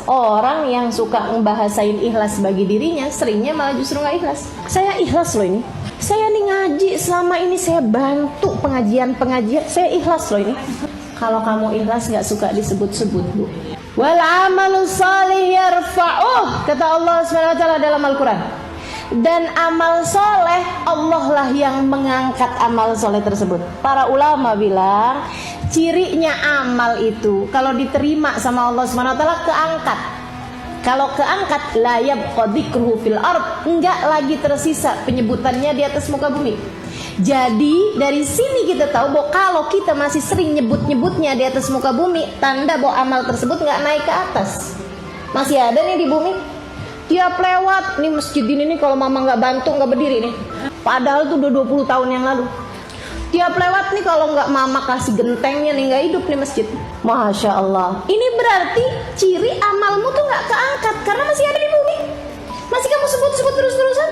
Orang yang suka ngebahasain ikhlas bagi dirinya, seringnya malah justru gak ikhlas. Saya ikhlas loh ini. Saya nih ngaji selama ini, saya bantu pengajian-pengajian, saya ikhlas loh ini. Kalau kamu ikhlas gak suka disebut-sebut, Bu. Wal amalu shalih yarfa'uh, kata Allah SWT dalam Al-Quran. Dan amal soleh, Allah lah yang mengangkat amal soleh tersebut. Para ulama bilang, cirinya amal itu kalau diterima sama Allah SWT keangkat. Kalau keangkat, la yabqa dzikruhu fil ard, enggak lagi tersisa penyebutannya di atas muka bumi. Jadi dari sini kita tahu bahwa kalau kita masih sering nyebut-nyebutnya di atas muka bumi, tanda bahwa amal tersebut enggak naik ke atas. Masih ada nih di bumi. Tiap lewat nih masjid ini nih, kalau mama nggak bantu nggak berdiri nih. Padahal tuh udah 20 tahun yang lalu. Tiap lewat nih, kalau nggak mama kasih gentengnya nih, nggak hidup nih masjid. Masya Allah. Ini berarti ciri amalmu tuh nggak keangkat karena masih ada di bumi. Masih kamu sebut-sebut terus-terusan.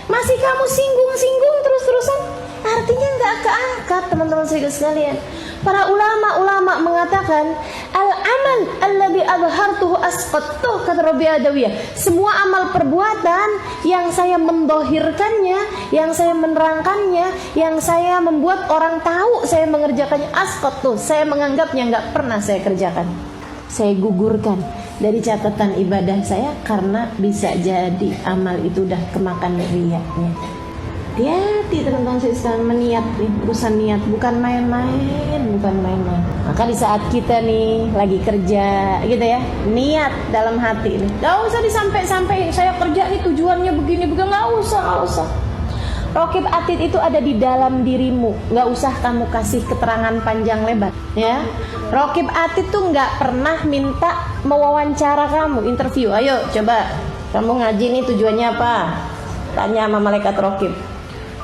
Masih kamu singgung-singgung terus-terusan. Artinya nggak keangkat, teman-teman sekalian. Para ulama mengatakan al-amal alladzi adhartuhu asqattu, kata Rabi Adawiyah. Semua amal perbuatan yang saya mendohirkannya, yang saya menerangkannya, yang saya membuat orang tahu saya mengerjakannya, asqattu, saya menganggapnya nggak pernah saya kerjakan. Saya gugurkan dari catatan ibadah saya karena bisa jadi amal itu udah kemakan riyaknya. Hati-hati teman-teman sekalian, meniat nih, urusan niat bukan main-main, bukan main-main. Maka di saat kita nih lagi kerja gitu ya, niat dalam hati nih, gak usah disampai-sampai saya kerja nih tujuannya begini, gak usah. Raqib atid itu ada di dalam dirimu, gak usah kamu kasih keterangan panjang lebar ya. Raqib atid tuh gak pernah minta mewawancara kamu, interview. Ayo coba, kamu ngaji nih tujuannya apa? Tanya sama malaikat raqib.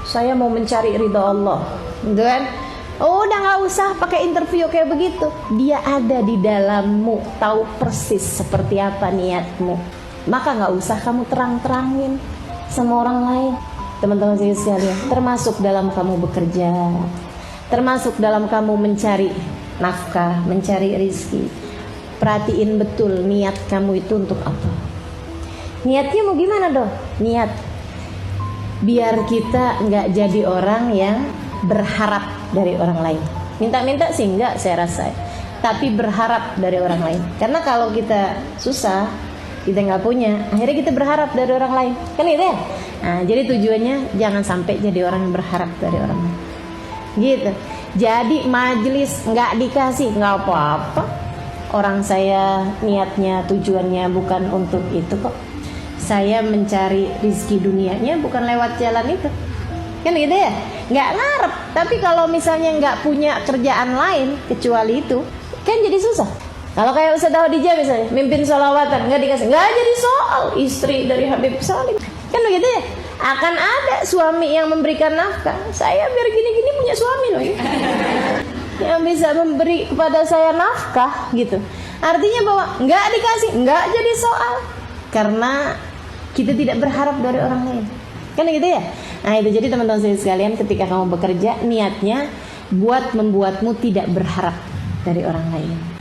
Saya mau mencari ridha Allah, gitu kan? Oh, udah nggak usah pakai interview kayak begitu. Dia ada di dalammu, tahu persis seperti apa niatmu. Maka nggak usah kamu terang-terangin sama orang lain, teman-teman sekalian. Termasuk dalam kamu bekerja, termasuk dalam kamu mencari nafkah, mencari rizki. Perhatiin betul niat kamu itu untuk apa. Niatnya mau gimana dong? Niat biar kita nggak jadi orang yang berharap dari orang lain. Minta-minta sih enggak, saya rasa. Tapi berharap dari orang lain. Karena kalau kita susah, kita nggak punya, akhirnya kita berharap dari orang lain. Kan gitu ya? Nah, jadi tujuannya jangan sampai jadi orang yang berharap dari orang lain. Gitu. Jadi majelis nggak dikasih, nggak apa-apa. Orang saya niatnya, tujuannya bukan untuk itu kok. Saya mencari rizki dunianya bukan lewat jalan itu. Kan gitu ya? Nggak ngarep. Tapi kalau misalnya nggak punya kerjaan lain kecuali itu, kan jadi susah. Kalau kayak Ustaz Khadijah misalnya, mimpin sholawatan, nggak dikasih, nggak jadi soal istri dari Habib Salim. Kan begitu ya? Akan ada suami yang memberikan nafkah. Saya biar gini-gini punya suami loh ya. Yang bisa memberi kepada saya nafkah gitu. Artinya bahwa nggak dikasih, nggak jadi soal. Karena kita tidak berharap dari orang lain. Kan gitu ya? Nah itu, jadi teman-teman sekalian, ketika kamu bekerja, niatnya buat membuatmu tidak berharap dari orang lain.